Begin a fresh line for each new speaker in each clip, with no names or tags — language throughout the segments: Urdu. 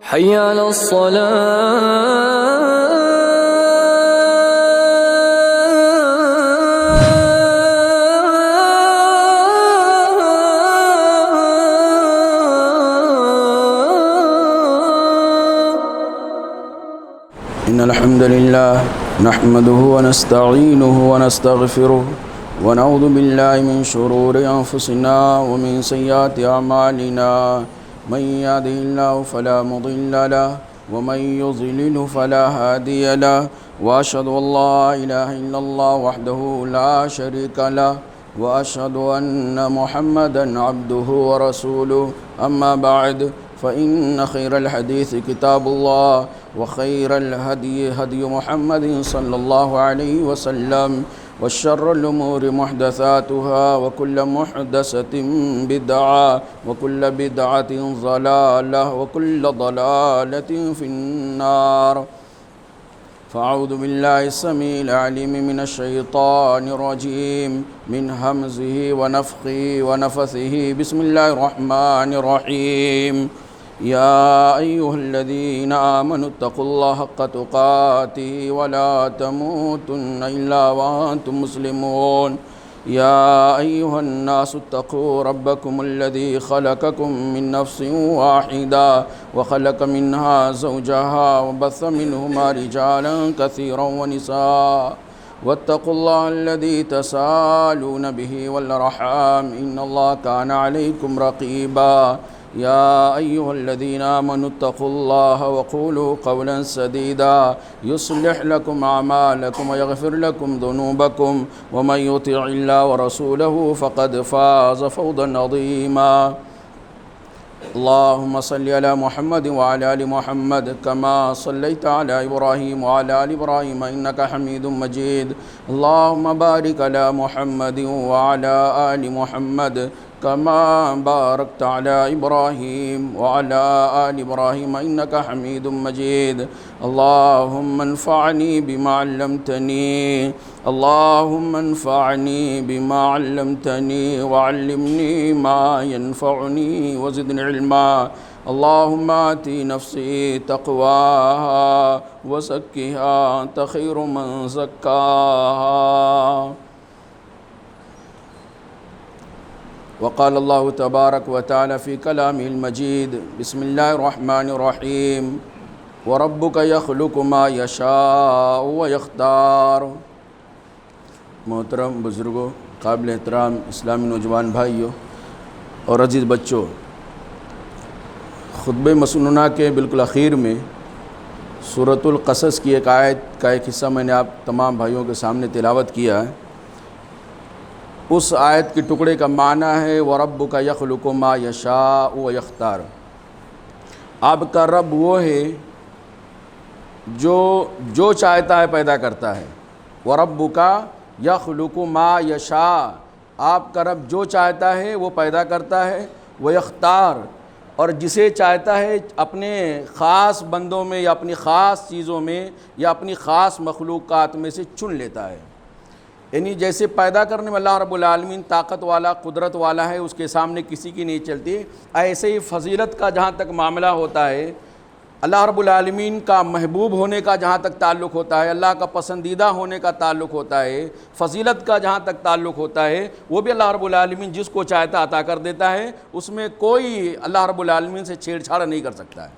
حي على
إن الحمد لله نحمده ونستعينه ونستغفره ونعوذ بالله من شرور أنفسنا ومن سيئات أعمالنا من يهده الله فلا مضل له ومن يضلل فلا هادي له وأشهد أن لا إله إلا الله وحده لا شريك له وأشهد أن محمدا عبده ورسوله أما بعد فإن خير الحديث كتاب الله وخير الهدي هدي محمد صلى الله عليه وسلم وشر الأمور محدثاتها وكل محدثة بدعة وكل بدعة ضلالة وكل ضلالة في النار. فأعوذ بالله السميع العليم من الشيطان الرجيم من همزه ونفخه ونفثه. بسم الله الرحمن الرحيم. يا أيها الذين آمنوا اتقوا الله حق تقاته ولا تموتن إلا وأنتم مسلمون. يا أيها الناس اتقوا ربكم الذي خلقكم من نفس واحدة وخلق منها زوجها وبث منهما رجالا كثيرا ونساء واتقوا الله الذي تساءلون به والأرحام إن الله كان عليكم رقيبا. يا أيها الذين آمنوا اتقوا الله وقولوا قولا سديدا يصلح لكم أعمالكم ويغفر لكم ذنوبكم ومن يطع الله ورسوله فقد فاز فوزا عظيما. اللهم صل على محمد وعلى آل محمد كما صليت على إبراهيم وعلى آل إبراهيم إنك حميد مجيد. اللهم بارك على محمد وعلى آل محمد كما باركت على إبراهيم وعلى آل إبراهيم إنك حميد مجيد. اللهم انفعني بما علمتني اللهم انفعني بما علمتني وعلمني ما ينفعني وزدني علما. اللهم آتي نفسي تقواها وزكها أنت خير من زكاها. وقال الله تبارك وتعالى في كلامه المجيد. بسم الله الرحمن الرحيم. وربك يخلق ما يشاء ويختار. محترم بزرگوں، قابل احترام اسلامی نوجوان بھائیوں اور عزیز بچوں، خطبہ مسنونہ کے بالکل اخیر میں سورۃ القصص کی ایک آیت کا ایک حصہ میں نے آپ تمام بھائیوں کے سامنے تلاوت کیا ہے. اس آیت کے ٹکڑے کا معنی ہے وَرَبُّكَ يَخْلُقُ مَا يَشَاءُ وَيَخْتَارُ. آپ کا رب وہ ہے جو چاہتا ہے پیدا کرتا ہے. وَرَبُّكَ يَخْلُقُ مَا يَشَاءُ. آپ کا رب جو چاہتا ہے وہ پیدا کرتا ہے. وَيَخْتَارُ. اور جسے چاہتا ہے اپنے خاص بندوں میں یا اپنی خاص چیزوں میں یا اپنی خاص مخلوقات میں سے چن لیتا ہے. یعنی جیسے پیدا کرنے میں اللہ رب العالمین طاقت والا قدرت والا ہے، اس کے سامنے کسی کی نہیں چلتی، ایسے ہی فضیلت کا جہاں تک معاملہ ہوتا ہے، اللہ رب العالمین کا محبوب ہونے کا جہاں تک تعلق ہوتا ہے، اللہ کا پسندیدہ ہونے کا تعلق ہوتا ہے، فضیلت کا جہاں تک تعلق ہوتا ہے، وہ بھی اللہ رب العالمین جس کو چاہتا عطا کر دیتا ہے. اس میں کوئی اللہ رب العالمین سے چھیڑ چھاڑ نہیں کر سکتا ہے.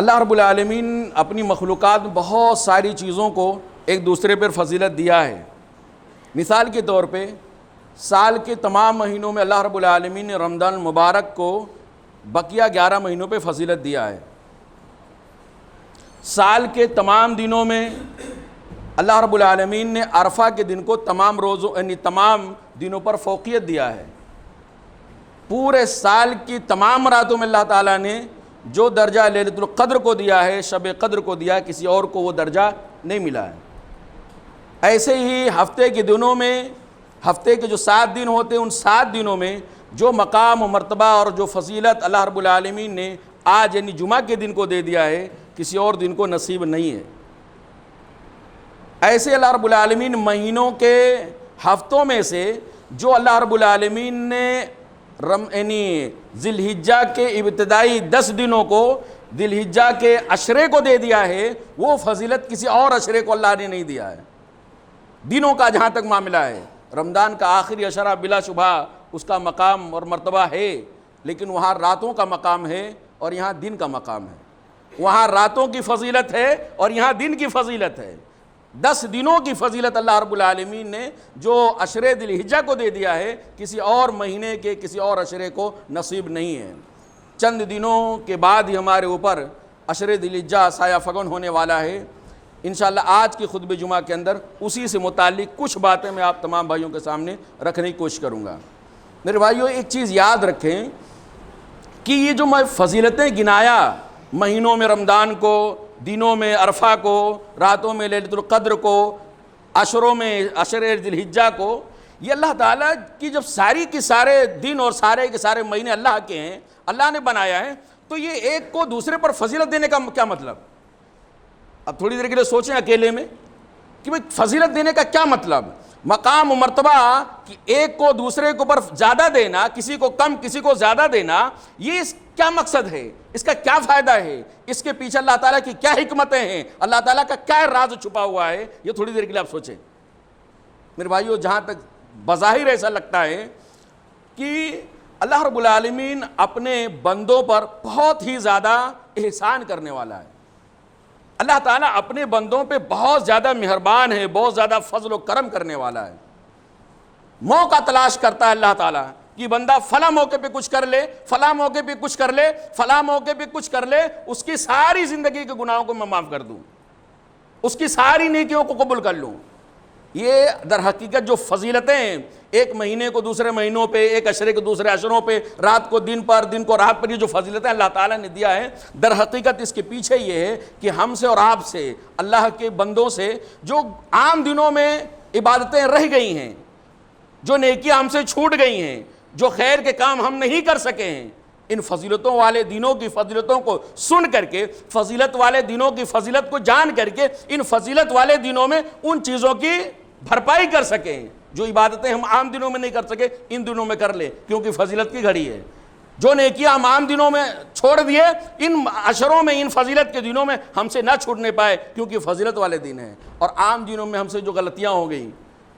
اللہ رب العالمین اپنی مخلوقات میں بہت ساری چیزوں کو ایک دوسرے پر فضیلت دیا ہے. مثال کے طور پہ سال کے تمام مہینوں میں اللہ رب العالمین نے رمضان المبارک کو بقیہ 11 مہینوں پہ فضیلت دیا ہے. سال کے تمام دنوں میں اللہ رب العالمین نے عرفہ کے دن کو تمام روزوں یعنی تمام دنوں پر فوقیت دیا ہے. پورے سال کی تمام راتوں میں اللہ تعالیٰ نے جو درجہ لیلۃ القدر کو دیا ہے، شب قدر کو دیا ہے، کسی اور کو وہ درجہ نہیں ملا ہے. ایسے ہی ہفتے کے دنوں میں، ہفتے کے جو 7 دن ہوتے ہیں، ان 7 دنوں میں جو مقام و مرتبہ اور جو فضیلت اللہ رب العالمین نے آج یعنی جمعہ کے دن کو دے دیا ہے، کسی اور دن کو نصیب نہیں ہے. ایسے اللہ رب العالمین مہینوں کے ہفتوں میں سے جو اللہ رب العالمین نے یعنی ذی الحجہ کے ابتدائی 10 دنوں کو ذی الحجہ کے عشرے کو دے دیا ہے، وہ فضیلت کسی اور عشرے کو اللہ نے نہیں دیا ہے۔ دنوں کا جہاں تک معاملہ ہے، رمضان کا آخری عشرہ بلا شبہ اس کا مقام اور مرتبہ ہے، لیکن وہاں راتوں کا مقام ہے اور یہاں دن کا مقام ہے۔ وہاں راتوں کی فضیلت ہے اور یہاں دن کی فضیلت ہے۔ 10 دنوں کی فضیلت اللہ رب العالمین نے جو عشرے ذی الحجہ کو دے دیا ہے، کسی اور مہینے کے کسی اور عشرے کو نصیب نہیں ہے۔ چند دنوں کے بعد ہی ہمارے اوپر عشرے ذی الحجہ سایہ فگن ہونے والا ہے۔ انشاءاللہ آج کی خطبہ جمعہ کے اندر اسی سے متعلق کچھ باتیں میں آپ تمام بھائیوں کے سامنے رکھنے کی کوشش کروں گا۔ میرے بھائیوں، ایک چیز یاد رکھیں کہ یہ جو میں فضیلتیں گنایا، مہینوں میں رمضان کو، دنوں میں عرفہ کو، راتوں میں لیلۃ القدر کو، عشروں میں عشرے ذی الحجہ کو، یہ اللہ تعالیٰ کی جب ساری کی سارے دن اور سارے کے سارے مہینے اللہ کے ہیں، اللہ نے بنایا ہے، تو یہ ایک کو دوسرے پر فضیلت دینے کا کیا مطلب؟ اب تھوڑی دیر کے لیے سوچیں اکیلے میں کہ بھئی فضیلت دینے کا کیا مطلب؟ مقام و مرتبہ کہ ایک کو دوسرے کے اوپر زیادہ دینا، کسی کو کم کسی کو زیادہ دینا، یہ کیا مقصد ہے؟ اس کا کیا فائدہ ہے؟ اس کے پیچھے اللہ تعالیٰ کی کیا حکمتیں ہیں؟ اللہ تعالیٰ کا کیا راز چھپا ہوا ہے؟ یہ تھوڑی دیر کے لیے آپ سوچیں۔ میرے بھائیو، جہاں تک بظاہر ایسا لگتا ہے کہ اللہ رب العالمین اپنے بندوں پر بہت ہی زیادہ احسان کرنے والا ہے، اللہ تعالیٰ اپنے بندوں پہ بہت زیادہ مہربان ہے، بہت زیادہ فضل و کرم کرنے والا ہے۔ موقع تلاش کرتا ہے اللہ تعالیٰ کہ بندہ فلاں موقع پہ کچھ کر لے، فلاں موقع پہ کچھ کر لے، فلاں موقع پہ کچھ کر لے، اس کی ساری زندگی کے گناہوں کو میں معاف کر دوں، اس کی ساری نیکیوں کو قبول کر لوں۔ یہ در حقیقت جو فضیلتیں ایک مہینے کو دوسرے مہینوں پہ، ایک عشرے کو دوسرے عشروں پہ، رات کو دن پر، دن کو رات پر، یہ جو فضیلتیں اللہ تعالیٰ نے دیا ہے، در حقیقت اس کے پیچھے یہ ہے کہ ہم سے اور آپ سے، اللہ کے بندوں سے جو عام دنوں میں عبادتیں رہ گئی ہیں، جو نیکیاں ہم سے چھوٹ گئی ہیں، جو خیر کے کام ہم نہیں کر سکے ہیں، ان فضیلتوں والے دنوں کی فضیلتوں کو سن کر کے، فضیلت والے دنوں کی فضیلت کو جان کر کے، ان فضیلت والے دنوں میں ان چیزوں کی بھرپائی کر سکیں جو عبادتیں ہم عام دنوں میں نہیں کر سکے، ان دنوں میں کر لیں، کیونکہ فضیلت کی گھڑی ہے۔ جو نیکیاں ہم عام دنوں میں چھوڑ دیے، ان عشروں میں، ان فضیلت کے دنوں میں ہم سے نہ چھوٹنے پائے، کیونکہ فضیلت والے دن ہیں۔ اور عام دنوں میں ہم سے جو غلطیاں ہو گئیں،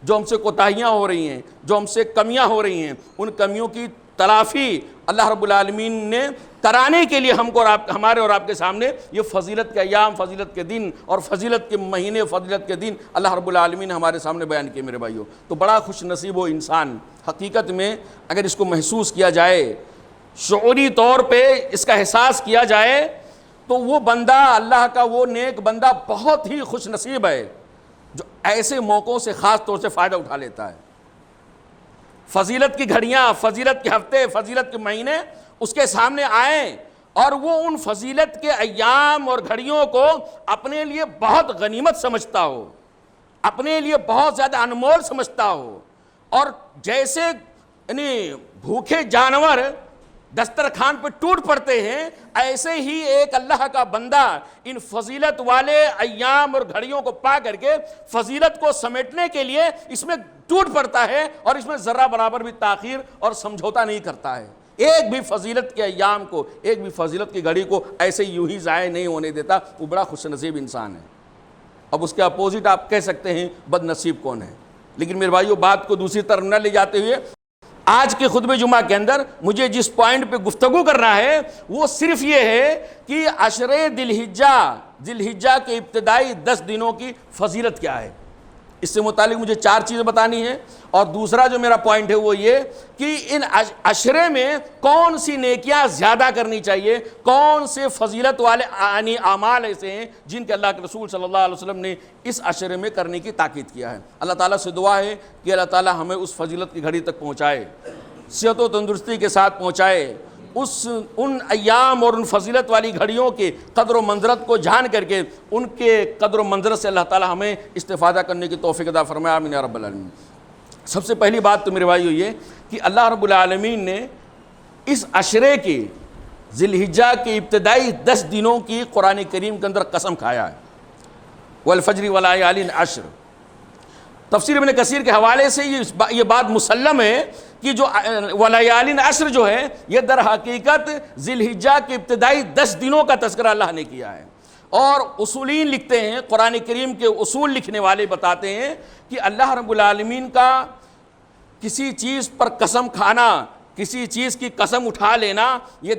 جو ہم سے کوتاہیاں ہو رہی ہیں، جو ہم سے کمیاں ہو رہی ہیں، ان کمیوں کی تلافی اللہ رب العالمین نے کرانے کے لیے ہم کو اور ہمارے اور آپ کے سامنے یہ فضیلت کے ایام، فضیلت کے دن اور فضیلت کے مہینے، فضیلت کے دن اللہ رب العالمین نے ہمارے سامنے بیان کیے۔ میرے بھائیوں، تو بڑا خوش نصیب ہو انسان حقیقت میں اگر اس کو محسوس کیا جائے، شعوری طور پہ اس کا احساس کیا جائے، تو وہ بندہ، اللہ کا وہ نیک بندہ بہت ہی خوش نصیب ہے جو ایسے موقعوں سے خاص طور سے فائدہ اٹھا لیتا ہے۔ فضیلت کی گھڑیاں، فضیلت کے ہفتے، فضیلت کے مہینے اس کے سامنے آئیں اور وہ ان فضیلت کے ایام اور گھڑیوں کو اپنے لیے بہت غنیمت سمجھتا ہو، اپنے لیے بہت زیادہ انمول سمجھتا ہو، اور جیسے یعنی بھوکے جانور دسترخوان پہ ٹوٹ پڑتے ہیں، ایسے ہی ایک اللہ کا بندہ ان فضیلت والے ایام اور گھڑیوں کو پا کر کے فضیلت کو سمیٹنے کے لیے اس میں ٹوٹ پڑتا ہے اور اس میں ذرہ برابر بھی تاخیر اور سمجھوتا نہیں کرتا ہے۔ ایک بھی فضیلت کے ایام کو، ایک بھی فضیلت کی گھڑی کو ایسے یوں ہی ضائع نہیں ہونے دیتا۔ وہ بڑا خوش نصیب انسان ہے۔ اب اس کے اپوزٹ آپ کہہ سکتے ہیں بد نصیب کون ہے، لیکن میرے بھائیو بات کو دوسری طرف نہ لے جاتے ہوئے آج کے خطبہ جمعہ کے اندر مجھے جس پوائنٹ پہ گفتگو کرنا ہے وہ صرف یہ ہے کہ عشرے ذی الحجہ کے ابتدائی 10 دنوں کی فضیلت کیا ہے۔ اس سے متعلق مجھے 4 چیزیں بتانی ہیں، اور دوسرا جو میرا پوائنٹ ہے وہ یہ کہ ان عشرے میں کون سی نیکیاں زیادہ کرنی چاہیے، کون سے فضیلت والے اعمال ایسے ہیں جن کے اللہ کے رسول صلی اللہ علیہ وسلم نے اس عشرے میں کرنے کی تاکید کیا ہے۔ اللہ تعالیٰ سے دعا ہے کہ اللہ تعالیٰ ہمیں اس فضیلت کی گھڑی تک پہنچائے، صحت و تندرستی کے ساتھ پہنچائے، ان ایام اور ان فضیلت والی گھڑیوں کے قدر و منزلت کو جان کر کے ان کے قدر و منزلت سے اللہ تعالی ہمیں استفادہ کرنے کی توفیق عطا فرمائے، آمین یا رب العالمین۔ سب سے پہلی بات تو میرے بھائیو یہ کہ اللہ رب العالمین نے اس عشرے کی ذی الحجہ کے ابتدائی 10 دنوں کی قرآن کریم کے اندر قسم کھایا ہے، والفجر وليال عشر۔ تفسیر ابن کثیر کے حوالے سے یہ بات مسلم ہے کہ جو ولیالین عشر جو ہے یہ در حقیقت ذی الحجہ کے ابتدائی 10 دنوں کا تذکرہ اللہ نے کیا ہے۔ اور اصولین لکھتے ہیں، قرآن کریم کے اصول لکھنے والے بتاتے ہیں کہ اللہ رب العالمین کا کسی چیز پر قسم کھانا، کسی چیز کی قسم اٹھا لینا، یہ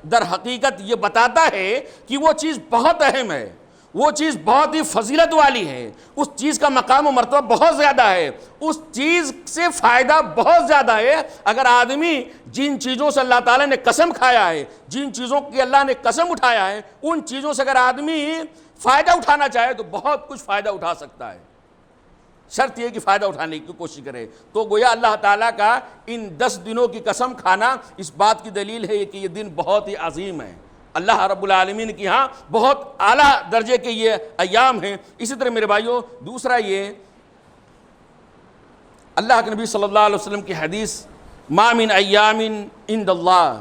در حقیقت یہ بتاتا ہے کہ وہ چیز بہت اہم ہے، وہ چیز بہت ہی فضیلت والی ہے، اس چیز کا مقام و مرتبہ بہت زیادہ ہے، اس چیز سے فائدہ بہت زیادہ ہے۔ اگر آدمی جن چیزوں سے اللہ تعالیٰ نے قسم کھایا ہے، جن چیزوں کی اللہ نے قسم اٹھایا ہے، ان چیزوں سے اگر آدمی فائدہ اٹھانا چاہے تو بہت کچھ فائدہ اٹھا سکتا ہے، شرط یہ کہ فائدہ اٹھانے کی کوشش کرے۔ تو گویا اللہ تعالیٰ کا ان 10 دنوں کی قسم کھانا اس بات کی دلیل ہے کہ یہ دن بہت ہی عظیم ہے، اللہ رب العالمین کی ہاں بہت اعلیٰ درجے کے یہ ایام ہیں۔ اسی طرح میرے بھائیوں دوسرا یہ اللہ کے نبی صلی اللہ علیہ وسلم کی حدیث، ما من ایام عند اللہ،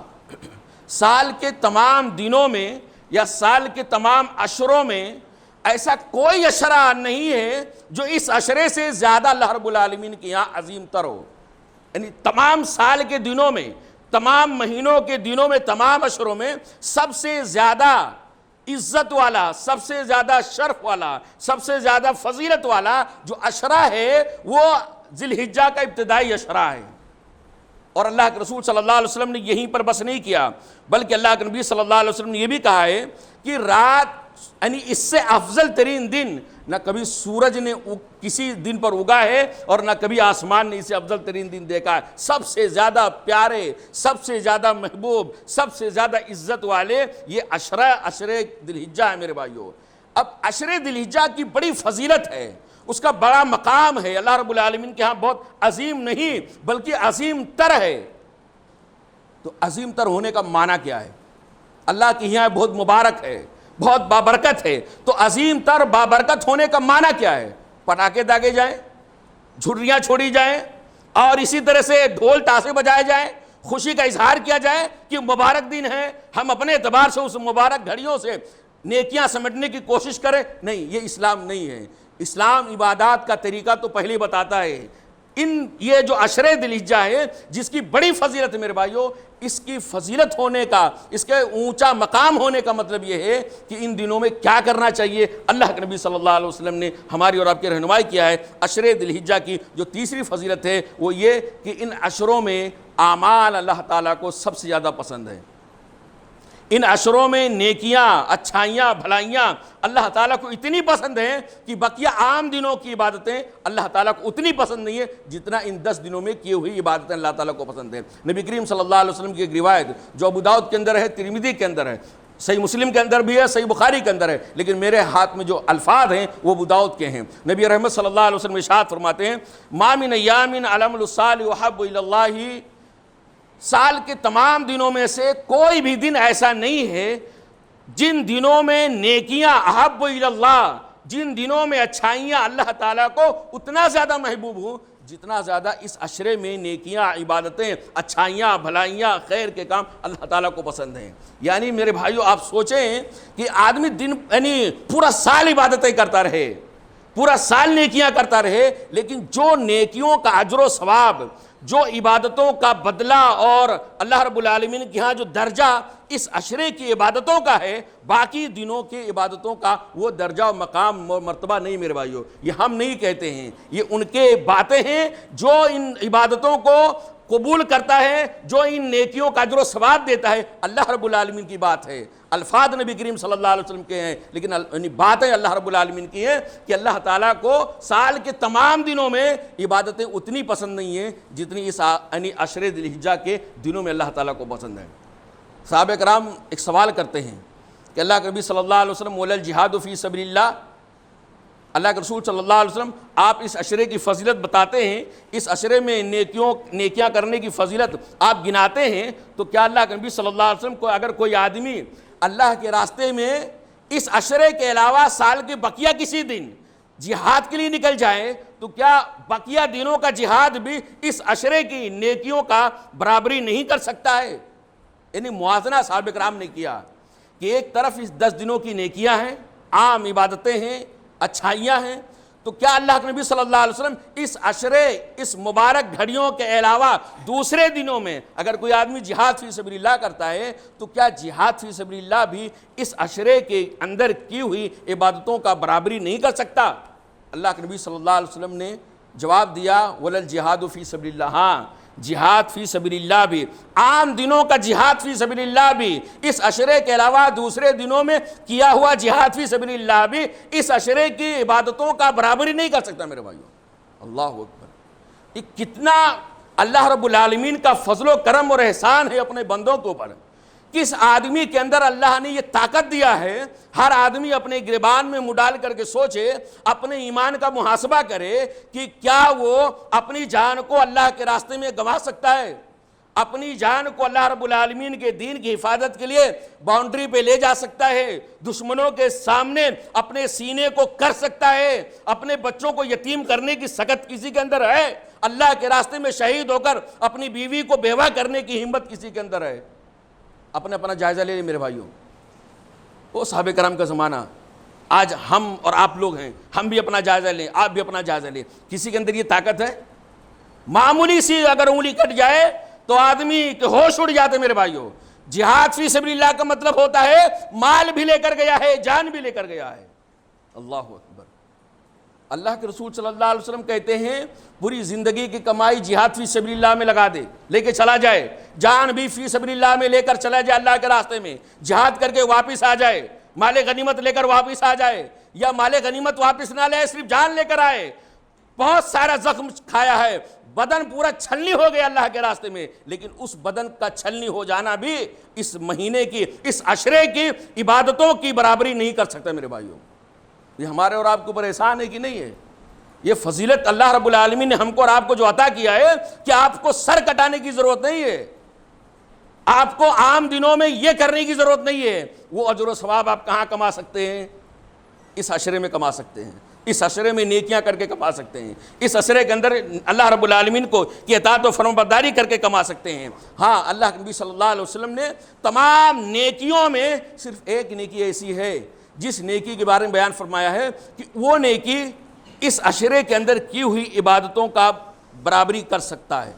سال کے تمام دنوں میں یا سال کے تمام عشروں میں ایسا کوئی عشرہ نہیں ہے جو اس عشرے سے زیادہ اللہ رب العالمین کی یہاں عظیم تر ہو۔ یعنی تمام سال کے دنوں میں، تمام مہینوں کے دنوں میں، تمام عشروں میں سب سے زیادہ عزت والا، سب سے زیادہ شرف والا، سب سے زیادہ فضیلت والا جو عشرہ ہے وہ ذی الحجہ کا ابتدائی عشرہ ہے۔ اور اللہ کے رسول صلی اللہ علیہ وسلم نے یہیں پر بس نہیں کیا، بلکہ اللہ کے نبی صلی اللہ علیہ وسلم نے یہ بھی کہا ہے کہ رات یعنی اس سے افضل ترین دن نہ کبھی سورج نے کسی دن پر اگا ہے اور نہ کبھی آسمان نے اسے افضل ترین دن دیکھا ہے۔ سب سے زیادہ پیارے، سب سے زیادہ محبوب، سب سے زیادہ عزت والے یہ عشرہ ذی الحجہ ہے میرے بھائیوں۔ اب عشرہ ذی الحجہ کی بڑی فضیلت ہے، اس کا بڑا مقام ہے، اللہ رب العالمین کے ہاں بہت عظیم نہیں بلکہ عظیم تر ہے۔ تو عظیم تر ہونے کا معنی کیا ہے؟ اللہ کی یہاں بہت مبارک ہے، بہت بابرکت ہے، تو عظیم تر بابرکت ہونے کا معنی کیا ہے؟ پٹاخے داغے جائیں، جھریاں چھوڑی جائیں، اور اسی طرح سے ڈھول تاشے بجائے جائیں، خوشی کا اظہار کیا جائے کہ مبارک دن ہے، ہم اپنے اعتبار سے اس مبارک گھڑیوں سے نیکیاں سمیٹنے کی کوشش کریں۔ نہیں، یہ اسلام نہیں ہے۔ اسلام عبادات کا طریقہ تو پہلے بتاتا ہے۔ یہ جو عشرہ ذی الحجہ ہے جس کی بڑی فضیلت ہے میرے بھائیوں، اس کی فضیلت ہونے کا، اس کے اونچا مقام ہونے کا مطلب یہ ہے کہ ان دنوں میں کیا کرنا چاہیے۔ اللہ کے نبی صلی اللہ علیہ وسلم نے ہماری اور آپ کی رہنمائی کیا ہے۔ عشرہ ذی الحجہ کی جو تیسری فضیلت ہے وہ یہ کہ ان عشروں میں اعمال اللہ تعالیٰ کو سب سے زیادہ پسند ہے۔ ان عشروں میں نیکیاں، اچھائیاں، بھلائیاں اللہ تعالیٰ کو اتنی پسند ہیں کہ بقیہ عام دنوں کی عبادتیں اللہ تعالیٰ کو اتنی پسند نہیں ہے جتنا ان 10 دنوں میں کی ہوئی عبادتیں اللہ تعالیٰ کو پسند ہیں۔ نبی کریم صلی اللہ علیہ وسلم کی ایک روایت جو ابو داؤد کے اندر ہے، ترمذی کے اندر ہے، صحیح مسلم کے اندر بھی ہے، صحیح بخاری کے اندر ہے، لیکن میرے ہاتھ میں جو الفاظ ہیں وہ ابو داؤد کے ہیں۔ نبی رحمت صلی اللہ علیہ وسلم ارشاد فرماتے ہیں، ما من ایام العمل الصالح احب الی اللہ، سال کے تمام دنوں میں سے کوئی بھی دن ایسا نہیں ہے جن دنوں میں نیکیاں احب الی اللہ، جن دنوں میں اچھائیاں اللہ تعالیٰ کو اتنا زیادہ محبوب ہوں جتنا زیادہ اس عشرے میں نیکیاں، عبادتیں، اچھائیاں، بھلائیاں، خیر کے کام اللہ تعالیٰ کو پسند ہیں۔ یعنی میرے بھائیوں آپ سوچیں کہ آدمی یعنی پورا سال عبادتیں کرتا رہے، پورا سال نیکیاں کرتا رہے، لیکن جو نیکیوں کا اجر و ثواب، جو عبادتوں کا بدلہ اور اللہ رب العالمین کے ہاں جو درجہ اس عشرے کی عبادتوں کا ہے، باقی دنوں کی عبادتوں کا وہ درجہ و مقام و مرتبہ نہیں میرے بھائیوں۔ یہ ہم نہیں کہتے ہیں، یہ ان کے باتیں ہیں جو ان عبادتوں کو قبول کرتا ہے، جو ان نیکیوں کا اجر و ثواب دیتا ہے، اللہ رب العالمین کی بات ہے۔ الفاظ نبی کریم صلی اللہ علیہ وسلم کے ہیں لیکن باتیں اللہ رب العالمین کی ہیں کہ اللہ تعالیٰ کو سال کے تمام دنوں میں عبادتیں اتنی پسند نہیں ہیں جتنی اس عشرہ ذی الحجہ کے دنوں میں اللہ تعالیٰ کو پسند ہے۔ صحابہ کرام ایک سوال کرتے ہیں کہ اللہ کے نبی صلی اللہ علیہ وسلم وَلَا الْجِهَادُ فِي سَبِيلِ اللَّهِ، اللہ کے رسول صلی اللہ علیہ وسلم آپ اس عشرے کی فضیلت بتاتے ہیں، اس عشرے میں نیکیاں کرنے کی فضیلت آپ گناتے ہیں، تو کیا اللہ کے نبی صلی اللہ علیہ وسلم کو اگر کوئی آدمی اللہ کے راستے میں اس عشرے کے علاوہ سال کے بقیہ کسی دن جہاد کے لیے نکل جائے تو کیا بقیہ دنوں کا جہاد بھی اس عشرے کی نیکیوں کا برابری نہیں کر سکتا ہے؟ یعنی موازنہ صحابہ کرام نے کیا کہ ایک طرف اس 10 دنوں کی نیکیاں ہیں، عام عبادتیں ہیں، اچھائیاں ہیں، تو کیا اللہ کے نبی صلی اللہ علیہ وسلم اس عشرے، اس مبارک گھڑیوں کے علاوہ دوسرے دنوں میں اگر کوئی آدمی جہاد فی سبیل اللہ کرتا ہے تو کیا جہاد فی سبیل اللہ بھی اس عشرے کے اندر کی ہوئی عبادتوں کا برابری نہیں کر سکتا؟ اللہ کے نبی صلی اللہ علیہ وسلم نے جواب دیا وَلَا الْجِهَادُ فِي سَبِيلِ اللَّهِ، ہاں جہاد فی سبیل اللہ بھی، عام دنوں کا جہاد فی سبیل اللہ بھی اس عشرے کے علاوہ دوسرے دنوں میں کیا ہوا جہاد فی سبیل اللہ بھی اس عشرے کی عبادتوں کا برابری نہیں کر سکتا میرے بھائیوں۔ اللہ اکبر، یہ کتنا اللہ رب العالمین کا فضل و کرم اور احسان ہے اپنے بندوں کے اوپر۔ کس آدمی کے اندر اللہ نے یہ طاقت دیا ہے، ہر آدمی اپنے گریبان میں منہ ڈال کر کے سوچے، اپنے ایمان کا محاسبہ کرے کہ کیا وہ اپنی جان کو اللہ کے راستے میں گنوا سکتا ہے، اپنی جان کو اللہ رب العالمین کے دین کی حفاظت کے لیے باؤنڈری پہ لے جا سکتا ہے، دشمنوں کے سامنے اپنے سینے کو کر سکتا ہے، اپنے بچوں کو یتیم کرنے کی سخت کسی کے اندر ہے، اللہ کے راستے میں شہید ہو کر اپنی بیوی کو بیوہ کرنے کی ہمت کسی کے اندر ہے؟ اپنا جائزہ لے لیں میرے بھائیوں، وہ صحابہ کرام کا زمانہ، آج ہم اور آپ لوگ ہیں، ہم بھی اپنا جائزہ لیں، آپ بھی اپنا جائزہ لیں، کسی کے اندر یہ طاقت ہے؟ معمولی سی اگر انگلی کٹ جائے تو آدمی کے ہوش اڑ جاتے میرے بھائیوں۔ جہاد فی سبیل اللہ کا مطلب ہوتا ہے مال بھی لے کر گیا ہے، جان بھی لے کر گیا ہے۔ اللہ اکبر، اللہ کے رسول صلی اللہ علیہ وسلم کہتے ہیں پوری زندگی کی کمائی جہاد فی سبیل اللہ میں لگا دے، لے کے چلا جائے، جان بھی فی سبیل اللہ میں لے کر چلا جائے، اللہ کے راستے میں جہاد کر کے واپس آ جائے، مال غنیمت لے کر واپس آ جائے، یا مال غنیمت واپس نہ لے، صرف جان لے کر آئے، بہت سارا زخم کھایا ہے، بدن پورا چھلنی ہو گیا اللہ کے راستے میں، لیکن اس بدن کا چھلنی ہو جانا بھی اس مہینے کی، اس عشرے کی عبادتوں کی برابری نہیں کر سکتا میرے بھائیوں۔ یہ ہمارے اور آپ کے اوپر احسان ہے کہ نہیں ہے؟ یہ فضیلت اللہ رب العالمین نے ہم کو اور آپ کو جو عطا کیا ہے کہ آپ کو سر کٹانے کی ضرورت نہیں ہے، آپ کو عام دنوں میں یہ کرنے کی ضرورت نہیں ہے۔ وہ اجر و ثواب آپ کہاں کما سکتے ہیں؟ اس عشرے میں کما سکتے ہیں، اس عشرے میں نیکیاں کر کے کما سکتے ہیں، اس عشرے کے اندر اللہ رب العالمین کو کی اطاعت و فرمانبرداری کر کے کما سکتے ہیں۔ ہاں، اللہ کے نبی صلی اللہ علیہ وسلم نے تمام نیکیوں میں صرف ایک نیکی ایسی ہے جس نیکی کے بارے میں بیان فرمایا ہے کہ وہ نیکی اس عشرے کے اندر کی ہوئی عبادتوں کا برابری کر سکتا ہے۔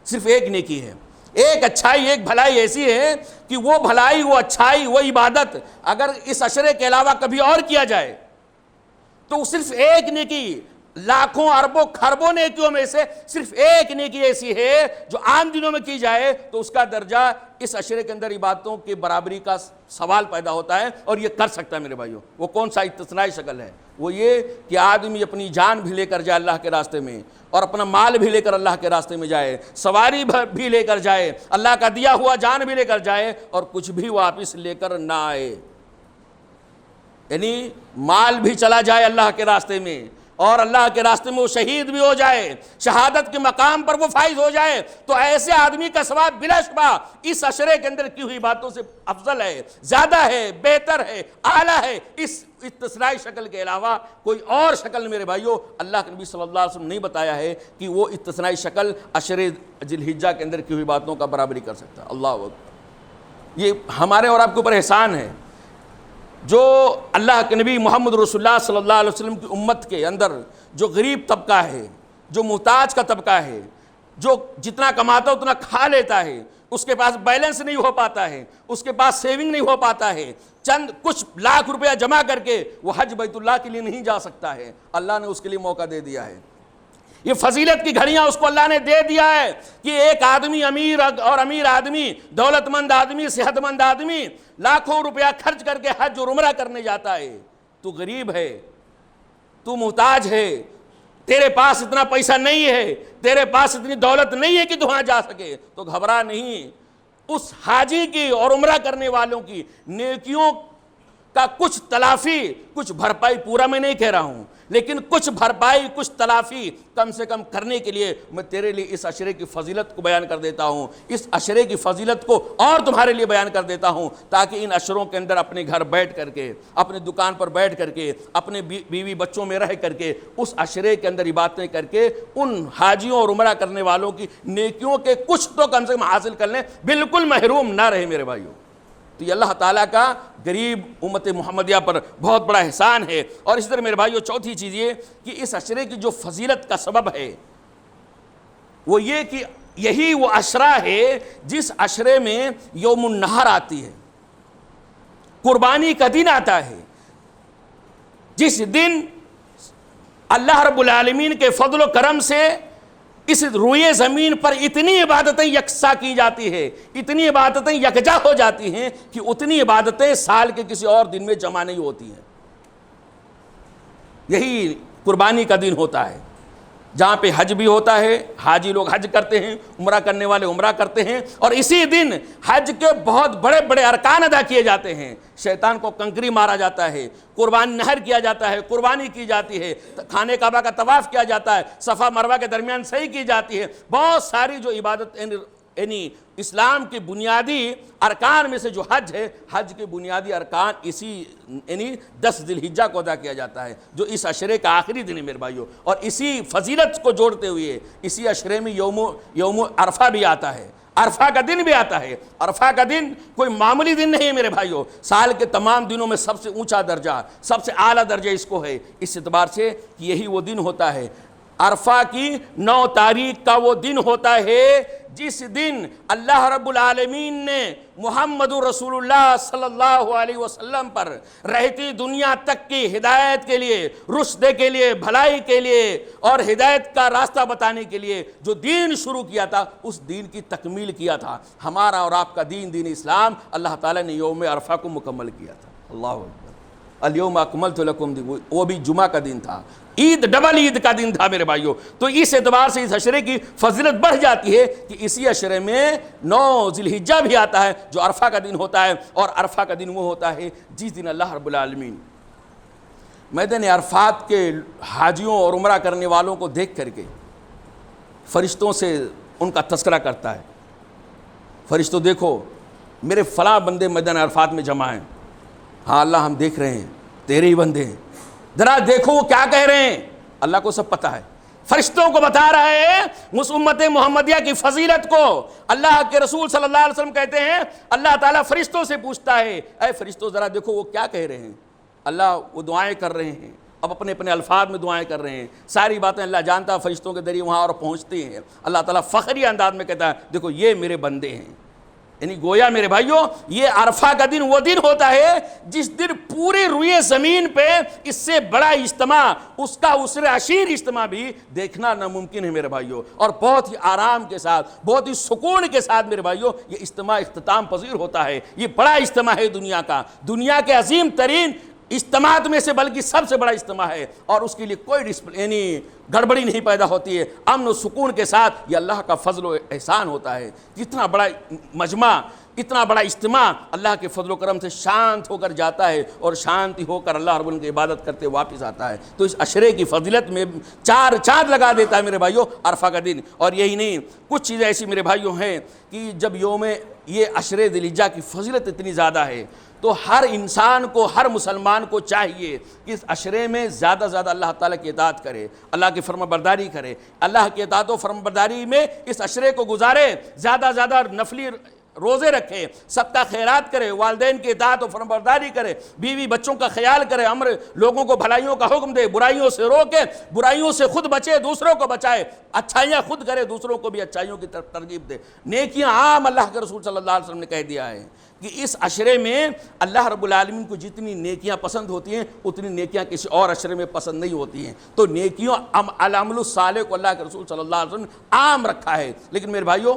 صرف ایک نیکی ہے، ایک اچھائی، ایک بھلائی ایسی ہے کہ وہ بھلائی، وہ اچھائی، وہ عبادت اگر اس عشرے کے علاوہ کبھی اور کیا جائے تو صرف ایک نیکی لاکھوں اربوں کھربوں نیکیوں میں سے صرف ایک نیکی ایسی ہے جو عام دنوں میں کی جائے تو اس کا درجہ اس عشرے کے اندر عبادتوں کی برابری کا سوال پیدا ہوتا ہے، اور یہ کر سکتا ہے میرے بھائیوں۔ وہ کون سا استثنائی شکل ہے؟ وہ یہ کہ آدمی اپنی جان بھی لے کر جائے اللہ کے راستے میں، اور اپنا مال بھی لے کر اللہ کے راستے میں جائے، سواری بھی لے کر جائے، اللہ کا دیا ہوا جان بھی لے کر جائے، اور کچھ بھی واپس لے کر نہ آئے، یعنی مال بھی چلا جائے اللہ کے راستے میں، اور اللہ کے راستے میں وہ شہید بھی ہو جائے، شہادت کے مقام پر وہ فائز ہو جائے، تو ایسے آدمی کا ثواب بلا شبہ اس عشرے کے اندر کی ہوئی باتوں سے افضل ہے، زیادہ ہے، بہتر ہے، اعلیٰ ہے۔ اس استثنائی شکل کے علاوہ کوئی اور شکل میرے بھائیوں اللہ کے نبی صلی اللہ علیہ وسلم نے نہیں بتایا ہے کہ وہ استثنائی شکل عشرے ذی الحجہ کے اندر کی ہوئی باتوں کا برابری کر سکتا ہے۔ اللہ اکبر، یہ ہمارے اور آپ کے اوپر احسان ہے جو اللہ کے نبی محمد رسول اللہ صلی اللہ علیہ وسلم کی امت کے اندر جو غریب طبقہ ہے، جو محتاج کا طبقہ ہے، جو جتنا کماتا اتنا کھا لیتا ہے، اس کے پاس بیلنس نہیں ہو پاتا ہے، اس کے پاس سیونگ نہیں ہو پاتا ہے، چند کچھ لاکھ روپیہ جمع کر کے وہ حج بیت اللہ کے لیے نہیں جا سکتا ہے، اللہ نے اس کے لیے موقع دے دیا ہے۔ یہ فضیلت کی گھڑیاں اس کو اللہ نے دے دیا ہے کہ ایک آدمی امیر آدمی، دولت مند آدمی، صحت مند آدمی لاکھوں روپیہ خرچ کر کے حج اور عمرہ کرنے جاتا ہے۔ تو غریب ہے، تو محتاج ہے، تیرے پاس اتنا پیسہ نہیں ہے، تیرے پاس اتنی دولت نہیں ہے کہ تو وہاں جا سکے، تو گھبرا نہیں۔ اس حاجی کی اور عمرہ کرنے والوں کی نیکیوں کا کچھ تلافی، کچھ بھرپائی، پورا میں نہیں کہہ رہا ہوں، لیکن کچھ بھرپائی، کچھ تلافی کم سے کم کرنے کے لیے میں تیرے لیے اس عشرے کی فضیلت کو بیان کر دیتا ہوں، اس عشرے کی فضیلت کو اور تمہارے لیے بیان کر دیتا ہوں، تاکہ ان عشروں کے اندر اپنے گھر بیٹھ کر کے، اپنے دکان پر بیٹھ کر کے، اپنے بیوی بچوں میں رہ کر کے، اس عشرے کے اندر عبادتیں کر کے ان حاجیوں اور عمرہ کرنے والوں کی نیکیوں کے کچھ تو کم سے کم حاصل کر لیں، بالکل محروم نہ رہے میرے بھائیوں۔ تو یہ اللہ تعالیٰ کا غریب امت محمدیہ پر بہت بڑا احسان ہے۔ اور اس طرح میرے بھائیو چوتھی چیز یہ کہ اس عشرے کی جو فضیلت کا سبب ہے وہ یہ کہ یہی وہ عشرہ ہے جس عشرے میں یوم النحر آتی ہے، قربانی کا دن آتا ہے، جس دن اللہ رب العالمین کے فضل و کرم سے اس روئے زمین پر اتنی عبادتیں یکساں کی جاتی ہے، اتنی عبادتیں یکجا ہو جاتی ہیں کہ اتنی عبادتیں سال کے کسی اور دن میں جمع نہیں ہوتی ہیں۔ یہی قربانی کا دن ہوتا ہے، جہاں پہ حج بھی ہوتا ہے، حاجی لوگ حج کرتے ہیں، عمرہ کرنے والے عمرہ کرتے ہیں، اور اسی دن حج کے بہت بڑے بڑے ارکان ادا کیے جاتے ہیں۔ شیطان کو کنکری مارا جاتا ہے، قربان نحر کیا جاتا ہے، قربانی کی جاتی ہے، خانہ کعبہ کا طواف کیا جاتا ہے، صفا مروہ کے درمیان سعی کی جاتی ہے۔ بہت ساری جو عبادت یعنی اسلام کے بنیادی ارکان میں سے جو حج ہے، حج کے بنیادی ارکان اسی یعنی 10 ذی الحجہ کو ادا کیا جاتا ہے، جو اس عشرے کا آخری دن ہے میرے بھائیوں۔ اور اسی فضیلت کو جوڑتے ہوئے اسی عشرے میں یوم عرفہ بھی آتا ہے، عرفہ کا دن بھی آتا ہے۔ عرفہ کا دن کوئی معمولی دن نہیں ہے میرے بھائیوں، سال کے تمام دنوں میں سب سے اونچا درجہ، سب سے اعلیٰ درجہ اس کو ہے، اس اعتبار سے کہ یہی وہ دن ہوتا ہے۔ عرفہ کی 9 تاریخ کا وہ دن ہوتا ہے جس دن اللہ رب العالمین نے محمد رسول اللہ صلی اللہ علیہ وسلم پر رہتی دنیا تک کی ہدایت کے لیے، رشد کے لیے، بھلائی کے لیے اور ہدایت کا راستہ بتانے کے لیے جو دین شروع کیا تھا، اس دین کی تکمیل کیا تھا۔ ہمارا اور آپ کا دین، دین اسلام، اللہ تعالیٰ نے یوم عرفہ کو مکمل کیا تھا۔ اللہ اکبر، الیوم اکملت لکم، وہ بھی جمعہ کا دن تھا، عید، ڈبل عید کا دن تھا میرے بھائیوں۔ تو اس اعتبار سے اس عشرے کی فضیلت بڑھ جاتی ہے کہ اسی عشرے میں 9 ذی الحجہ بھی آتا ہے جو عرفہ کا دن ہوتا ہے، اور عرفہ کا دن وہ ہوتا ہے جس دن اللہ رب العالمین میدان عرفات کے حاجیوں اور عمرہ کرنے والوں کو دیکھ کر کے فرشتوں سے ان کا تذکرہ کرتا ہے۔ فرشتوں دیکھو میرے فلاں بندے میدان عرفات میں جمع ہیں۔ ہاں اللہ ہم دیکھ رہے ہیں، تیرے ہی بندے ہیں، ذرا دیکھو وہ کیا کہہ رہے ہیں۔ اللہ کو سب پتہ ہے، فرشتوں کو بتا رہا ہے اس امت محمدیہ کی فضیلت کو۔ اللہ کے رسول صلی اللہ علیہ وسلم کہتے ہیں اللہ تعالیٰ فرشتوں سے پوچھتا ہے، اے فرشتوں ذرا دیکھو وہ کیا کہہ رہے ہیں۔ اللہ وہ دعائیں کر رہے ہیں، اب اپنے اپنے الفاظ میں دعائیں کر رہے ہیں، ساری باتیں اللہ جانتا ہے، فرشتوں کے ذریعے وہاں اور پہنچتی ہیں۔ اللہ تعالیٰ فخری انداز میں کہتا ہے دیکھو یہ میرے بندے ہیں۔ یعنی گویا میرے بھائیوں یہ عرفہ کا دن وہ دن ہوتا ہے جس دن پوری روئے زمین پہ اس سے بڑا اجتماع، اس کا عشر عشیر اجتماع بھی دیکھنا ناممکن ہے میرے بھائیوں، اور بہت ہی آرام کے ساتھ، بہت ہی سکون کے ساتھ میرے بھائیوں یہ اجتماع اختتام پذیر ہوتا ہے۔ یہ بڑا اجتماع ہے دنیا کا، دنیا کے عظیم ترین اجتماعات میں سے بلکہ سب سے بڑا اجتماع ہے، اور اس کے لیے کوئی یعنی گڑبڑی نہیں پیدا ہوتی ہے، امن و سکون کے ساتھ۔ یہ اللہ کا فضل و احسان ہوتا ہے، اتنا بڑا مجمع، اتنا بڑا اجتماع اللہ کے فضل و کرم سے شانت ہو کر جاتا ہے، اور شانتی ہو کر اللہ رب العالمین کی عبادت کرتے واپس آتا ہے۔ تو اس عشرے کی فضیلت میں 4 چاند لگا دیتا ہے میرے بھائیوں عرفہ کا دن۔ اور یہی نہیں، کچھ چیزیں ایسی میرے بھائیوں ہیں کہ جب یہ عشرے ذی الحجہ کی فضیلت اتنی زیادہ ہے تو ہر انسان کو، ہر مسلمان کو چاہیے کہ اس عشرے میں زیادہ زیادہ اللہ تعالیٰ کی اطاعت کرے، اللہ کی فرما برداری کرے، اللہ کی اطاعت و فرما برداری میں اس عشرے کو گزارے، زیادہ زیادہ نفلی روزے رکھے، صدقہ خیرات کرے، والدین کی اطاعت و فرمانبرداری کرے، بیوی بچوں کا خیال کرے، لوگوں کو بھلائیوں کا حکم دے، برائیوں سے روکے، برائیوں سے خود بچے، دوسروں کو بچائے، اچھائیاں خود کرے، دوسروں کو بھی اچھائیوں کی طرف ترغیب دے۔ نیکیاں عام اللہ کے رسول صلی اللہ علیہ وسلم نے کہہ دیا ہے کہ اس عشرے میں اللہ رب العالمین کو جتنی نیکیاں پسند ہوتی ہیں اتنی نیکیاں کسی اور عشرے میں پسند نہیں ہوتی ہیں۔ تو نیکیوں العمل الصالح کو اللہ کے رسول صلی اللہ علیہ وسلم نے عام رکھا ہے۔ لیکن میرے بھائیوں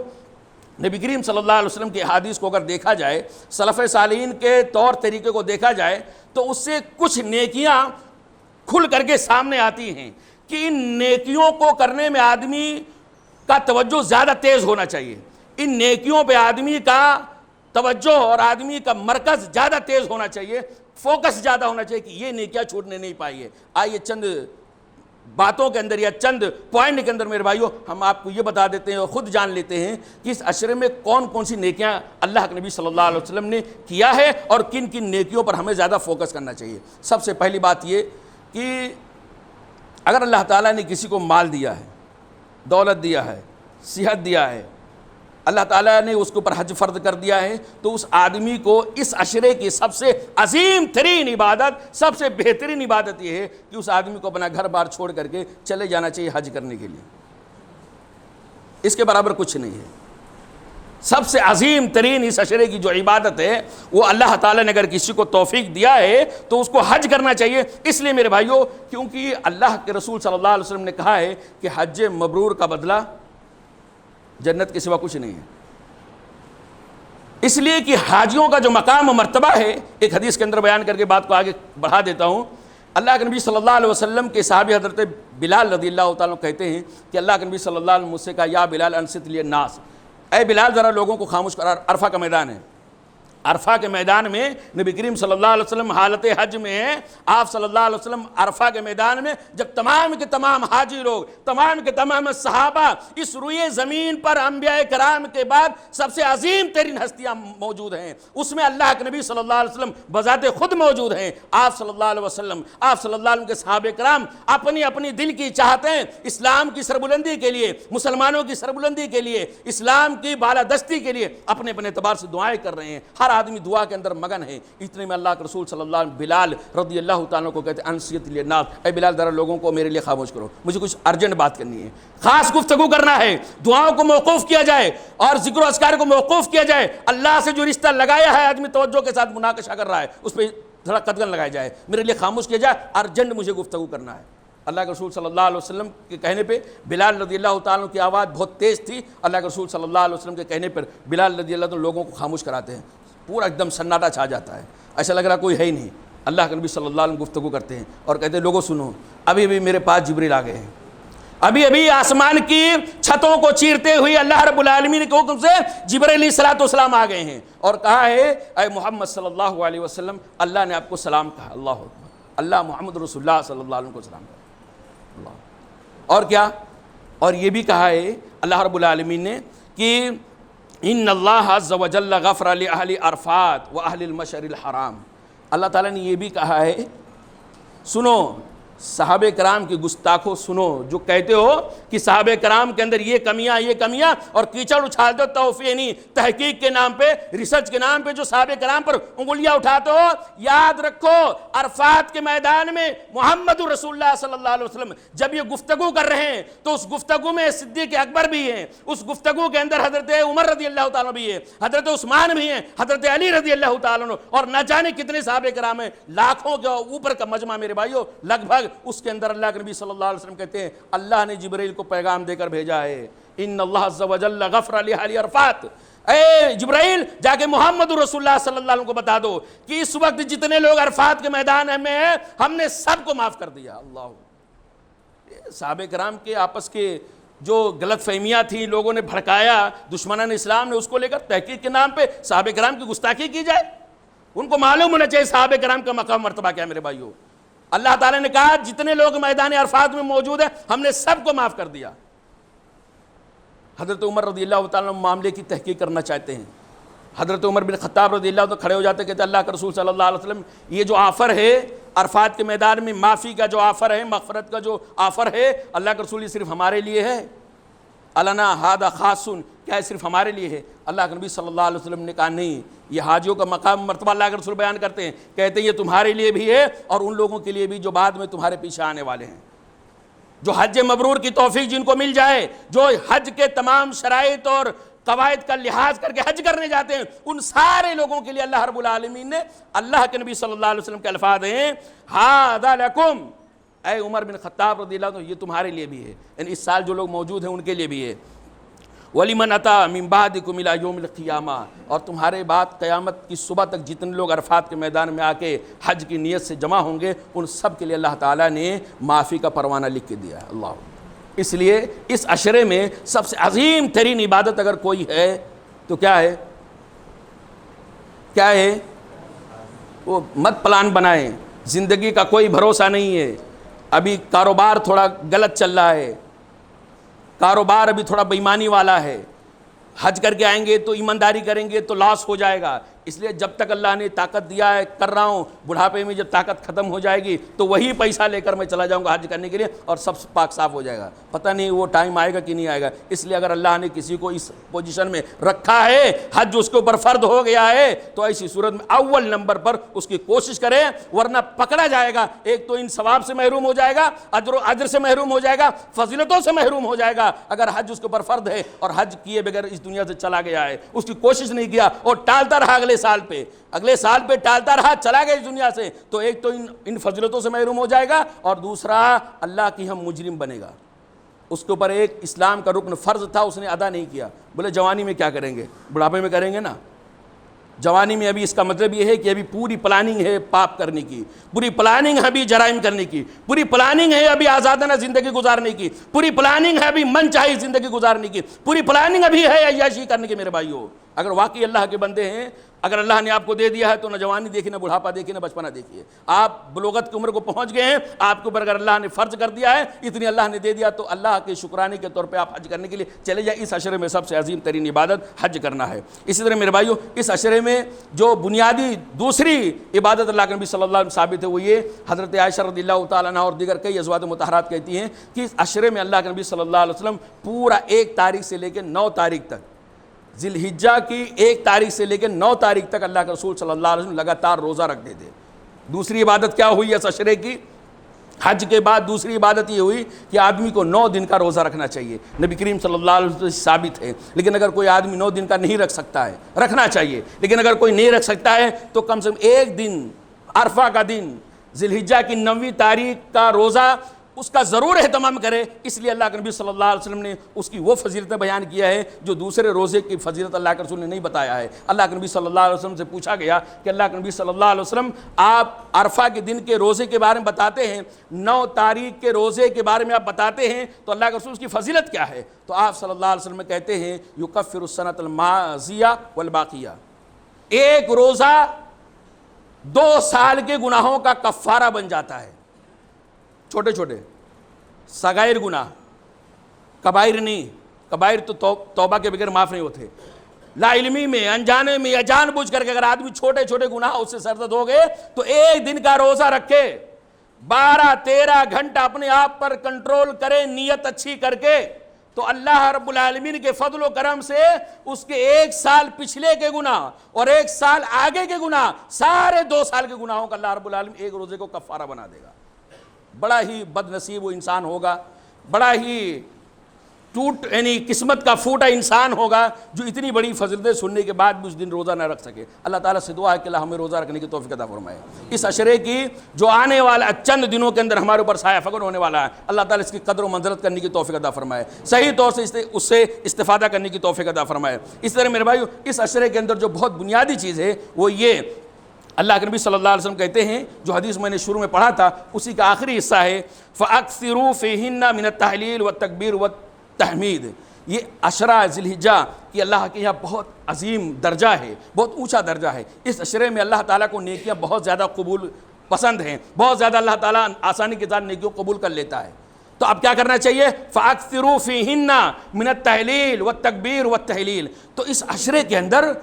نبی کریم صلی اللہ علیہ وسلم کی حدیث کو اگر دیکھا جائے، سلف صالحین کے طور طریقے کو دیکھا جائے تو اس سے کچھ نیکیاں کھل کر کے سامنے آتی ہیں کہ ان نیکیوں کو کرنے میں آدمی کا توجہ زیادہ تیز ہونا چاہیے، ان نیکیوں پہ آدمی کا توجہ اور آدمی کا مرکز زیادہ تیز ہونا چاہیے، فوکس زیادہ ہونا چاہیے کہ یہ نیکیاں چھوٹنے نہیں پائیے۔ آئیے چند باتوں کے اندر یا چند پوائنٹ کے اندر میرے بھائیوں ہم آپ کو یہ بتا دیتے ہیں اور خود جان لیتے ہیں کہ اس عشرے میں کون کون سی نیکیاں اللہ کے نبی صلی اللہ علیہ وسلم نے کیا ہے اور کن کن نیکیوں پر ہمیں زیادہ فوکس کرنا چاہیے۔ سب سے پہلی بات یہ کہ اگر اللہ تعالیٰ نے کسی کو مال دیا ہے، دولت دیا ہے، صحت دیا ہے، اللہ تعالیٰ نے اس کے اوپر حج فرض کر دیا ہے، تو اس آدمی کو اس عشرے کی سب سے عظیم ترین عبادت، سب سے بہترین عبادت یہ ہے کہ اس آدمی کو اپنا گھر بار چھوڑ کر کے چلے جانا چاہیے حج کرنے کے لیے. اس کے برابر کچھ نہیں ہے. سب سے عظیم ترین اس عشرے کی جو عبادت ہے وہ اللہ تعالیٰ نے اگر کسی کو توفیق دیا ہے تو اس کو حج کرنا چاہیے. اس لیے میرے بھائیوں، کیونکہ اللہ کے رسول صلی اللہ علیہ وسلم نے کہا ہے کہ حج مبرور کا بدلہ جنت کے سوا کچھ نہیں ہے. اس لیے کہ حاجیوں کا جو مقام و مرتبہ ہے، ایک حدیث کے اندر بیان کر کے بات کو آگے بڑھا دیتا ہوں. اللہ کے نبی صلی اللہ علیہ وسلم کے صحابی حضرت بلال رضی اللہ تعالیٰ کہتے ہیں کہ اللہ کے نبی صلی اللہ علیہ وسلم مجھ سے کہا یا بلال انصت لی الناس، اے بلال ذرا لوگوں کو خاموش کر. عرفہ کا میدان ہے، عرفہ کے میدان میں نبی کریم صلی اللہ علیہ وسلم حالت حج میں ہیں. آپ صلی اللہ علیہ وسلم عرفہ کے میدان میں جب تمام کے تمام حاجی لوگ، تمام کے تمام صحابہ، اس روئے زمین پر انبیاء کرام کے بعد سب سے عظیم ترین ہستیاں موجود ہیں، اس میں اللہ کے نبی صلی اللہ علیہ وسلم بذات خود موجود ہیں. آپ صلی اللہ علیہ وسلم، آپ صلی اللہ علیہ وسلم کے صحابہ کرام اپنی اپنی دل کی چاہتیں اسلام کی سربلندی کے لیے، مسلمانوں کی سربلندی کے لیے، اسلام کی بالادستی کے لیے اپنے اپنے اعتبار سے دعائیں کر رہے ہیں. ہر آدمی دعا کے اندر مگن ہے. اتنے میں اللہ کے رسول صلی اللہ علیہ وسلم بلال رضی اللہ تعالیٰ کو کہتے ہیں انصت لی الناس، اے بلال ذرا لوگوں کو میرے لیے خاموش کرو، مجھے کچھ ارجنٹ بات کرنی ہے، خاص گفتگو کرنا ہے. دعاؤں کو موقوف کیا جائے اور ذکر و اذکار کو موقوف کیا جائے. اللہ سے جو رشتہ لگایا ہے آدمی توجہ کے ساتھ مناقشہ کر رہا ہے، اس پہ تھوڑا قدغن لگایا جائے، میرے لیے خاموش کیا جائے، ارجنٹ مجھے گفتگو کرنا ہے. اللہ کے رسول صلی اللہ علیہ وسلم کے کہنے پہ بلال رضی اللہ تعالیٰ کی آواز بہت تیز تھی. اللہ کے رسول صلی اللہ علیہ وسلم کے کہنے پر بلال رضی اللہ تعالیٰ لوگوں کو خاموش کراتے ہیں. پورا ایک دم سناٹا چھا جاتا ہے، ایسا لگ رہا کوئی ہے ہی نہیں. اللہ کے نبی صلی اللہ علیہ وسلم گفتگو کرتے ہیں اور کہتے ہیں لوگوں سنو، ابھی ابھی میرے پاس جبریل آ گئے ہیں، ابھی ابھی آسمان کی چھتوں کو چیرتے ہوئے اللہ رب العالمین کے حکم سے جبریل علیہ الصلوۃ والسلام آ گئے ہیں اور کہا ہے اے محمد صلی اللہ علیہ وسلم اللہ نے آپ کو سلام کہا. اللہ اکبر، اللہ محمد رسول اللہ صلی اللہ علیہ وسلم کو سلام کہا. اللہ اور کیا، اور یہ بھی کہا ہے اللہ رب العالمین نے کہ ان اللہ عز و جل غفر لأہل عرفات و اہل المشعر الحرام. اللہ تعالیٰ نے یہ بھی کہا ہے، سنو صحابہ کرام کی گستاخو سنو جو کہتے ہو کہ صحابہ کرام کے اندر یہ کمیاں اور کیچڑ اچھال دو توفیقی تحقیق کے نام پہ، ریسرچ کے نام پہ جو صحابہ کرام پر انگلیاں اٹھاتے ہو. یاد رکھو عرفات کے میدان میں محمد رسول اللہ صلی اللہ علیہ وسلم جب یہ گفتگو کر رہے ہیں تو اس گفتگو میں صدیق اکبر بھی ہیں، اس گفتگو کے اندر حضرت عمر رضی اللہ تعالیٰ بھی ہے، حضرت عثمان بھی ہیں، حضرت علی رضی اللہ تعالیٰ اور نہ جانے کتنے صحابہ کرام ہیں، لاکھوں کے اوپر کا مجمع میرے بھائیو. لگ بھگ اس کے اندر اللہ کے نبی صلی اللہ علیہ وسلم کہتے ہیں اللہ نے جبرائیل کو پیغام دے کر بھیجا ہے ان اللہ عز و جل غفر لأہل عرفات. اے جبرائیل جا کے محمد رسول اللہ صلی اللہ علیہ وسلم کو بتا دو کہ اس وقت جتنے لوگ عرفات کے میدان میں ہیں ہم نے سب کو معاف کر دیا. اللہ صحابہ کرام کے آپس کے جو غلط فہمیاں تھیں، لوگوں نے بھڑکایا، دشمنان اسلام نے اس کو لے کر تحقیق کے نام پہ صحابہ کرام کی گستاخی کی جائے. ان کو معلوم ہونا چاہیے صحابہ کرام کا مقام مرتبہ کیا. میرے بھائیو اللہ تعالیٰ نے کہا جتنے لوگ میدان عرفات میں موجود ہیں ہم نے سب کو معاف کر دیا. حضرت عمر رضی اللہ تعالیٰ معاملے کی تحقیق کرنا چاہتے ہیں. حضرت عمر بن خطاب رضی اللہ عنہ کھڑے ہو جاتے کہتے اللہ کے رسول صلی اللہ علیہ وسلم یہ جو آفر ہے عرفات کے میدان میں معافی کا جو آفر ہے، مغفرت کا جو آفر ہے، اللہ کے رسول یہ صرف ہمارے لیے ہے؟ النا ہذا خاص، کیا صرف ہمارے لیے ہے؟ اللہ کے نبی صلی اللہ علیہ وسلم نے کہا نہیں، یہ حاجیوں کا مقام مرتبہ اللہ کے رسول بیان کرتے ہیں، کہتے ہیں یہ تمہارے لیے بھی ہے اور ان لوگوں کے لیے بھی جو بعد میں تمہارے پیچھے آنے والے ہیں، جو حج مبرور کی توفیق جن کو مل جائے، جو حج کے تمام شرائط اور قواعد کا لحاظ کر کے حج کرنے جاتے ہیں، ان سارے لوگوں کے لیے اللہ رب العالمین نے اللہ کے نبی صلی اللہ علیہ وسلم کے الفاظ ہیں ھذا لکم، اے عمر بن خطاب رضی اللہ عنہ یہ تمہارے لیے بھی ہے، یعنی اس سال جو لوگ موجود ہیں ان کے لیے بھی ہے. وَلِمَنْ أَتَى مِنْ بَعْدِكُمْ إِلَى يَوْمِ الْقِيَامَةِ، اور تمہارے بعد قیامت کی صبح تک جتنے لوگ عرفات کے میدان میں آ کے حج کی نیت سے جمع ہوں گے ان سب کے لیے اللہ تعالیٰ نے معافی کا پروانہ لکھ کے دیا ہے. اللہ اس لیے اس عشرے میں سب سے عظیم ترین عبادت اگر کوئی ہے تو کیا ہے؟ کیا ہے؟ وہ مت پلان بنائیں، زندگی کا کوئی بھروسہ نہیں ہے، ابھی کاروبار تھوڑا غلط چل رہا ہے، کاروبار ابھی تھوڑا بےایمانی والا ہے، حج کر کے آئیں گے تو ایمانداری کریں گے تو لاس ہو جائے گا، اس لیے جب تک اللہ نے طاقت دیا ہے کر رہا ہوں، بڑھاپے میں جب طاقت ختم ہو جائے گی تو وہی پیسہ لے کر میں چلا جاؤں گا حج کرنے کے لیے اور سب پاک صاف ہو جائے گا. پتہ نہیں وہ ٹائم آئے گا کہ نہیں آئے گا. اس لیے اگر اللہ نے کسی کو اس پوزیشن میں رکھا ہے، حج اس کے اوپر فرض ہو گیا ہے، تو ایسی صورت میں اول نمبر پر اس کی کوشش کرے، ورنہ پکڑا جائے گا. ایک تو ان ثواب سے محروم ہو جائے گا، اجر سے محروم ہو جائے گا، فضیلتوں سے محروم ہو جائے گا. اگر حج اس کے اوپر فرض ہے اور حج کیے بغیر اس دنیا سے چلا گیا ہے، اس کی کوشش نہیں کیا اور ٹالتا رہا اگلے سال پہ ٹالتا رہا، چلا گیا اس دنیا سے، تو ایک تو ان فضیلتوں سے محروم ہو جائے گا اور دوسرا اللہ کی ہم مجرم بنے گا. اس کے اوپر ایک اسلام کا رکن فرض تھا، اس نے ادا نہیں کیا. بولے جوانی میں کیا کریں گے؟ بڑھاپے میں کریں گے نا. جوانی میں ابھی اس کا مطلب یہ ہے کہ ابھی پوری پلاننگ ہے پاپ کرنے کی، پوری پلاننگ ہے ابھی جرائم کرنے کی، پوری پلاننگ ہے ابھی آزادانہ زندگی گزارنے کی، پوری پلاننگ ہے ابھی من چاہی زندگی گزارنے کی، پوری پلاننگ ابھی ہے عیاشی کرنے کی. میرے بھائیو، اگر واقعی اللہ کے بندے ہیں، اگر اللہ نے آپ کو دے دیا ہے تو نہ جوانی دیکھیے، نہ بڑھاپا دیکھیے، نہ بچپنا دیکھیے. آپ بلوغت کی عمر کو پہنچ گئے ہیں، آپ کے اوپر اگر اللہ نے فرض کر دیا ہے، اتنی اللہ نے دے دیا، تو اللہ کے شکرانے کے طور پہ آپ حج کرنے کے لیے چلے جائیں. اس عشرے میں سب سے عظیم ترین عبادت حج کرنا ہے. اسی طرح میرے بھائیو، اس عشرے میں جو بنیادی دوسری عبادت اللہ کے نبی صلی اللہ علیہ وسلم ثابت ہے، وہ یہ حضرت عائشہ رضی اللہ تعالیٰ عنہا اور دیگر کئی ازواج مطہرات کہتی ہیں کہ اس عشرے میں اللہ کے نبی صلی اللہ علیہ وسلم پورا 1 تاریخ سے لے کے 9 تاریخ تک، ذی الحجہ کی 1 تاریخ سے لے کے 9 تاریخ تک اللہ کے رسول صلی اللہ علیہ وسلم لگاتار روزہ رکھتے تھے. دوسری عبادت کیا ہوئی اس عشرے کی؟ حج کے بعد دوسری عبادت یہ ہوئی کہ آدمی کو 9 دن کا روزہ رکھنا چاہیے. نبی کریم صلی اللہ علیہ وسلم سے ثابت ہے. لیکن اگر کوئی آدمی 9 دن کا نہیں رکھ سکتا ہے، رکھنا چاہیے. لیکن اگر کوئی نہیں رکھ سکتا ہے تو کم سے کم 1 دن، عرفہ کا دن، ذی الحجہ کی 9ویں تاریخ کا روزہ اس کا ضرور اہتمام کرے. اس لیے اللہ کے نبی صلی اللہ علیہ وسلم نے اس کی وہ فضیلتیں بیان کیا ہے جو دوسرے روزے کی فضیلت اللہ کے رسول نے نہیں بتایا ہے. اللہ کے نبی صلی اللہ علیہ وسلم سے پوچھا گیا کہ اللہ کے نبی صلی اللہ علیہ وسلم، آپ عرفہ کے دن کے روزے کے بارے میں بتاتے ہیں، 9 تاریخ کے روزے کے بارے میں آپ بتاتے ہیں، تو اللہ کے رسول کی فضیلت کیا ہے؟ تو آپ صلی اللہ علیہ وسلم کہتے ہیں یکفر السنۃ الماضیہ والباقیہ، ایک روزہ 2 سال کے گناہوں کا کفارہ بن جاتا ہے. چھوٹے چھوٹے صغائر گناہ، کبائر نہیں. کبائر تو توبہ کے بغیر معاف نہیں ہوتے. لا علمی میں، انجانے میں یا جان بوجھ کر کے اگر آدمی چھوٹے چھوٹے گناہ اس سے سرزد ہو گئے تو 1 دن کا روزہ رکھے، 12-13 گھنٹہ اپنے آپ پر کنٹرول کرے نیت اچھی کر کے، تو اللہ رب العالمین کے فضل و کرم سے اس کے 1 سال پچھلے کے گناہ اور 1 سال آگے کے گناہ، سارے 2 سال کے گناہوں کا اللہ رب العالمین 1 روزے کو کفارہ بنا دے گا. بڑا ہی بد نصیب وہ انسان ہوگا، بڑا ہی یعنی قسمت کا پھوٹا انسان ہوگا جو اتنی بڑی فضیلتیں سننے کے بعد بھی اس دن روزہ نہ رکھ سکے. اللہ تعالیٰ سے دعا ہے کہ اللہ ہمیں روزہ رکھنے کی توفیق عطا فرمائے. اس عشرے کی جو آنے والا چند دنوں کے اندر ہمارے اوپر سایہ فگن ہونے والا ہے، اللہ تعالیٰ اس کی قدر و منزلت کرنے کی توفیق عطا فرمائے، صحیح طور سے اس سے استفادہ کرنے کی توفیق عطا فرمائے. اس طرح میرے بھائیو، اس عشرے کے اندر جو بہت بنیادی چیز ہے وہ یہ، اللہ کے نبی صلی اللہ علیہ وسلم کہتے ہیں، جو حدیث میں نے شروع میں پڑھا تھا اسی کا آخری حصہ ہے، فَأَكْثِرُوا فِيهِنَّ مِنَ التَّحْلِيلِ وَالتَّكْبِيرِ وَالتَّحْمِيدِ. یہ عشرہ ذی الحجہ کی اللہ کے یہاں بہت عظیم درجہ ہے، بہت اونچا درجہ ہے. اس عشرے میں اللہ تعالیٰ کو نیکیاں بہت زیادہ قبول پسند ہیں، بہت زیادہ اللہ تعالیٰ آسانی کے ساتھ نیکیوں قبول کر لیتا ہے. تو اب کیا کرنا چاہیے؟ فَأَكْثِرُوا فِيهِنَّ مِنَ التَّحْلِيلِ وَالتَّكْبِيرِ وَالتَّحْلِيلِ. تو اس عشرے کے اندر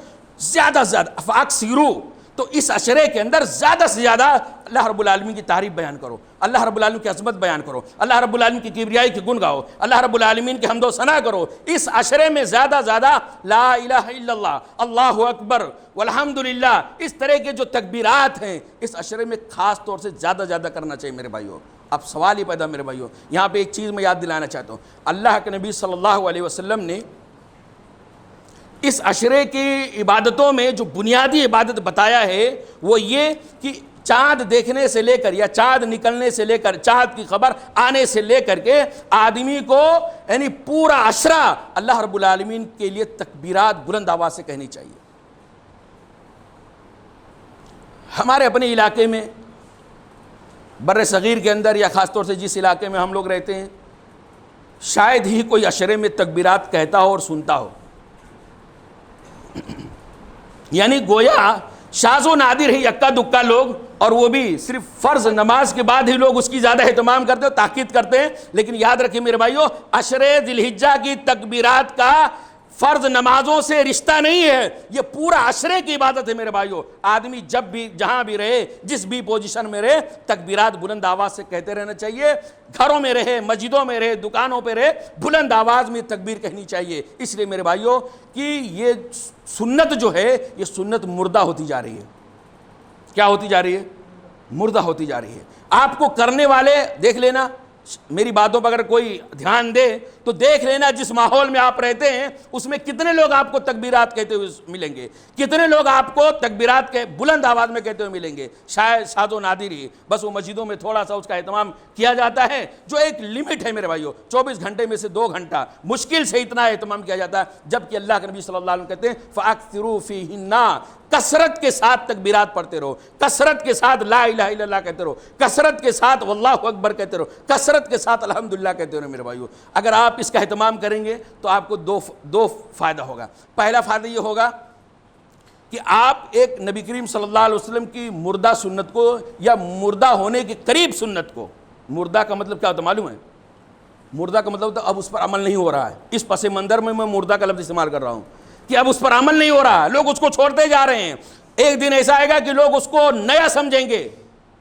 زیادہ سے زیادہ فَأَكْثِرُوا، تو اس عشرے کے اندر زیادہ سے زیادہ اللہ رب العالمین کی تعریف بیان کرو، اللہ رب العالمین کی عظمت بیان کرو، اللہ رب العالمین کی کبریائی کی گن گاؤ، اللہ رب العالمین کی حمد و ثنا کرو. اس عشرے میں زیادہ زیادہ لا الہ الا اللہ، اللہ اکبر والحمدللہ، اس طرح کے جو تکبیرات ہیں اس عشرے میں خاص طور سے زیادہ زیادہ کرنا چاہیے میرے بھائیوں. اب سوال ہی پیدا میرے بھائیوں، یہاں پہ ایک چیز میں یاد دلانا چاہتا ہوں. اللہ کے نبی صلی اللہ علیہ وسلم نے اس عشرے کی عبادتوں میں جو بنیادی عبادت بتایا ہے وہ یہ کہ چاند دیکھنے سے لے کر یا چاند نکلنے سے لے کر، چاند کی خبر آنے سے لے کر کے آدمی کو یعنی پورا عشرہ اللہ رب العالمین کے لیے تکبیرات بلند آواز سے کہنی چاہیے. ہمارے اپنے علاقے میں بر صغیر کے اندر یا خاص طور سے جس علاقے میں ہم لوگ رہتے ہیں، شاید ہی کوئی عشرے میں تکبیرات کہتا ہو اور سنتا ہو. یعنی گویا شاذ و نادر ہے یکا دکا لوگ، اور وہ بھی صرف فرض نماز کے بعد ہی لوگ اس کی زیادہ اہتمام کرتے ہیں، تاکید کرتے ہیں. لیکن یاد رکھیں میرے بھائیو، عشرے ذی الحجہ کی تکبیرات کا فرض نمازوں سے رشتہ نہیں ہے، یہ پورا عشرے کی عبادت ہے میرے بھائیوں۔ آدمی جب بھی جہاں بھی رہے، جس بھی پوزیشن میں رہے، تکبیرات بلند آواز سے کہتے رہنا چاہیے۔ گھروں میں رہے، مسجدوں میں رہے، دکانوں پہ رہے، بلند آواز میں تکبیر کہنی چاہیے۔ اس لیے میرے بھائیوں کہ یہ سنت جو ہے، یہ سنت مردہ ہوتی جا رہی ہے۔ کیا ہوتی جا رہی ہے؟ مردہ ہوتی جا رہی ہے۔ آپ کو کرنے والے دیکھ لینا، میری باتوں پر اگر کوئی دھیان دے تو دیکھ لینا جس ماحول میں آپ رہتے ہیں اس میں کتنے لوگ آپ کو تکبیرات کہتے ہوئے ملیں گے، کتنے لوگ آپ کو تکبیرات کے بلند آواز میں کہتے ہوئے ملیں گے۔ شاید شاذ و نادر ہی، بس وہ مسجدوں میں تھوڑا سا اس کا اہتمام کیا جاتا ہے، جو ایک لمٹ ہے میرے بھائیوں، 24 گھنٹے میں سے 2 گھنٹہ مشکل سے اتنا اہتمام کیا جاتا ہے، جبکہ اللہ کے نبی صلی اللہ علیہ وسلم کہتے ہیں فَأَكْثِرُوا فِيهِنَّ، کثرت کے ساتھ تکبیرات پڑھتے رہو، کثرت کے ساتھ لا الہ الا اللہ کہتے رہو، کثرت کے ساتھ واللہ اکبر کہتے رہو، کثرت کے ساتھ الحمدللہ کہتے رہو میرے بھائیوں۔ اگر آپ اس کا اہتمام کریں گے تو آپ کو دو فائدہ ہوگا۔ پہلا فائدہ یہ ہوگا کہ آپ ایک نبی کریم صلی اللہ علیہ وسلم کی مردہ سنت کو یا مردہ ہونے کے قریب سنت کو، مردہ کا مطلب کیا ہوتا ہے معلوم ہے؟ مردہ کا مطلب ہوتا ہے اب اس پر عمل نہیں ہو رہا ہے۔ اس پس منظر میں مردہ کا لفظ استعمال کر رہا ہوں کہ اب اس پر عمل نہیں ہو رہا، لوگ اس کو چھوڑتے جا رہے ہیں۔ ایک دن ایسا آئے گا کہ لوگ اس کو نیا سمجھیں گے۔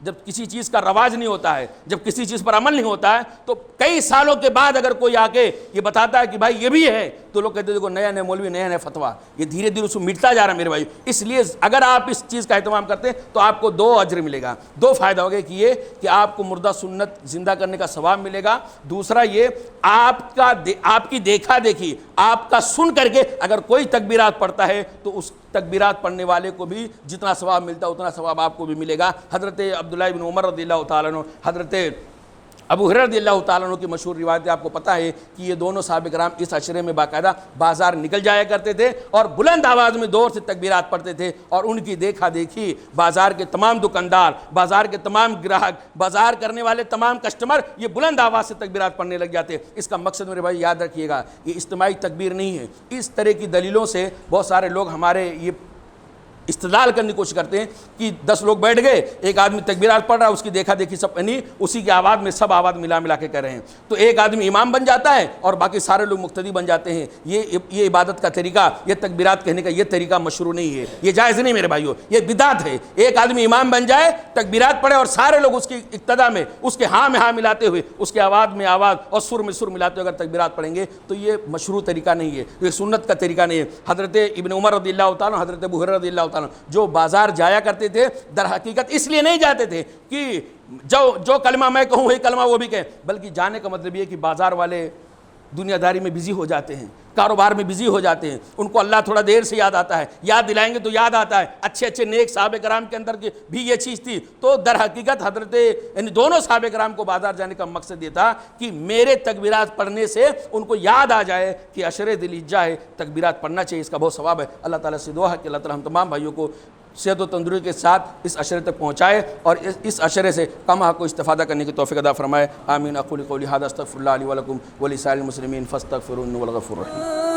جب کسی چیز کا رواج نہیں ہوتا ہے، جب کسی چیز پر عمل نہیں ہوتا ہے، تو کئی سالوں کے بعد اگر کوئی آ کے یہ بتاتا ہے کہ بھائی یہ بھی ہے، تو لوگ کہتے ہیں دیکھو نیا نیا مولوی، نیا نیا فتویٰ، یہ دھیرے دھیرے اس کو مٹتا جا رہا ہے میرے بھائی۔ اس لیے اگر آپ اس چیز کا اہتمام کرتے ہیں تو آپ کو 2 اجر ملے گا، 2 فائدہ ہوگا کہ یہ کہ آپ کو مردہ سنت زندہ کرنے کا ثواب ملے گا، دوسرا یہ آپ کی دیکھا دیکھی، آپ کا سن کر کے اگر کوئی تکبیرات پڑھتا ہے تو اس تکبیرات پڑھنے والے کو بھی جتنا ثواب ملتا ہے اتنا ثواب آپ کو بھی ملے گا۔ حضرت عبداللہ بن عمر رضی اللہ تعالیٰ عنہ، حضرت ابو ہریرہ رضی اللہ تعالیٰ عنہ کی مشہور روایت ہے، آپ کو پتہ ہے کہ یہ دونوں صحابہ کرام اس عشرے میں باقاعدہ بازار نکل جایا کرتے تھے اور بلند آواز میں دور سے تکبیرات پڑھتے تھے، اور ان کی دیکھا دیکھی بازار کے تمام دکاندار، بازار کے تمام گراہک، بازار کرنے والے تمام کسٹمر یہ بلند آواز سے تکبیرات پڑھنے لگ جاتے۔ اس کا مقصد میرے بھائی یاد رکھیے گا، یہ اجتماعی تکبیر نہیں ہے۔ اس طرح کی دلیلوں سے بہت سارے لوگ ہمارے یہ استدلال کرنے کی کوشش کرتے ہیں کہ 10 لوگ بیٹھ گئے، ایک آدمی تکبیرات پڑھ رہا ہے، اس کی دیکھا دیکھی سب نہیں، اسی کی آواز میں سب آواز ملا کے کر رہے ہیں، تو ایک آدمی امام بن جاتا ہے اور باقی سارے لوگ مقتدی بن جاتے ہیں۔ یہ عبادت کا طریقہ، یہ تکبیرات کہنے کا یہ طریقہ مشروع نہیں ہے، یہ جائز نہیں میرے بھائیوں، یہ بدعت ہے۔ ایک آدمی امام بن جائے، تکبیرات پڑھے اور سارے لوگ اس کی اقتدا میں اس کے ہاں میں ہاں ملاتے ہوئے، اس کے آواز میں آواز اور سر میں سر ملاتے ہوئے اگر تکبیرات پڑھیں گے تو یہ مشروع طریقہ نہیں ہے، یہ سنت کا طریقہ نہیں ہے۔ حضرت ابن عمر رضی اللہ تعالیٰ، حضرت ابو ہریرہ رضی اللہ تعالیٰ جو بازار جایا کرتے تھے، در حقیقت اس لیے نہیں جاتے تھے کہ جو کلمہ میں کہوں وہی کلمہ وہ بھی کہیں، بلکہ جانے کا مطلب یہ کہ بازار والے دنیا داری میں بزی ہو جاتے ہیں، کاروبار میں بزی ہو جاتے ہیں، ان کو اللہ تھوڑا دیر سے یاد آتا ہے، یاد دلائیں گے تو یاد آتا ہے۔ اچھے نیک صحابہ کرام کے اندر بھی یہ چیز تھی، تو در حقیقت حضرت یعنی دونوں صحابہ کرام کو بازار جانے کا مقصد یہ تھا کہ میرے تکبیرات پڑھنے سے ان کو یاد آ جائے کہ عشرے ذی الحجہ ہے، تکبیرات پڑھنا چاہیے، اس کا بہت ثواب ہے۔ اللہ تعالیٰ سے دعا ہے کہ اللہ تعالیٰ ہم تمام بھائیوں کو صحت و تندرستی کے ساتھ اس عشرے تک پہنچائے اور اس عشرے سے کم حق کو استفادہ کرنے کی توفیق عطا فرمائے۔ آمین۔ اقول قولی ھذا استغفر اللہ لی ولکم ولسائر المسلمین فاستغفروہ انہ هو الغفور الرحیم۔